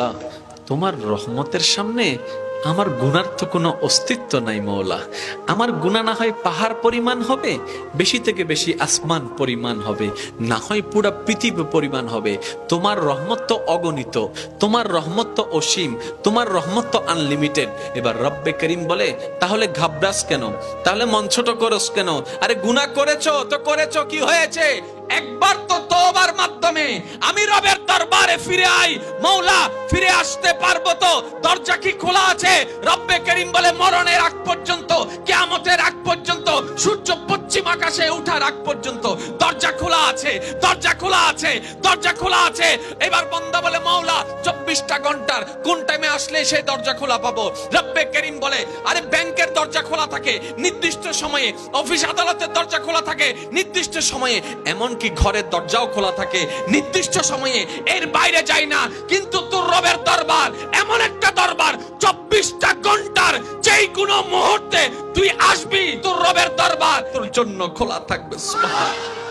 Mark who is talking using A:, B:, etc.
A: আল্লাহ, তোমার রহমতের সামনে আমার গুনার তো কোনো অস্তিত্ব নাই মওলা। আমার গুনাহ না হয় পাহাড় পরিমাণ হবে, বেশি থেকে বেশি আসমান পরিমাণ হবে, না হয় পুরা পৃথিবী পরিমাণ হবে। তোমার রহমত তো অগণিত, তোমার রহমত তো অসীম, তোমার রহমত তো আনলিমিটেড। এবার রব্বে করিম বলে, তাহলে ঘাবড়াস কেন, তাহলে মন ছোট করস কেন? আরে গুনাহ করেছো তো করেছো, কি হয়েছে? একবার তো তওবার মাধ্যমে আমি রবের দরবারে ফিরে আই, মওলা ফিরে আসতে পারবো তো? দরজা কি খোলা আছে? রব্বে করিম বলে, মরণের আগ পর্যন্ত, কিয়ামতের আগ পর্যন্ত, সূর্য পশ্চিম আকাশে ওঠার আগ পর্যন্ত দরজা খোলা আছে, দরজা খোলা আছে, দরজা খোলা আছে। এবার বান্দা বলে, মওলা 24টা ঘন্টার কোন টাইমে আসলে সেই দরজা খোলা পাবো? রব্বে করিম বলে, আরে ব্যাংকের দরজা খোলা থাকে নির্দিষ্ট সময়ে, অফিস আদালতের দরজা খোলা থাকে নির্দিষ্ট সময়ে, এমন কি ঘরের দরজাও খোলা থাকে নির্দিষ্ট সময়ে, এর বাইরে যাই না। কিন্তু তোর রবের দরবার এমন একটা দরবার, 24টা ঘন্টার যেই কোনো মুহূর্তে তুই আসবি, তোর রবের দরবার তোর জন্য খোলা থাকবে। সুবহানাল্লাহ।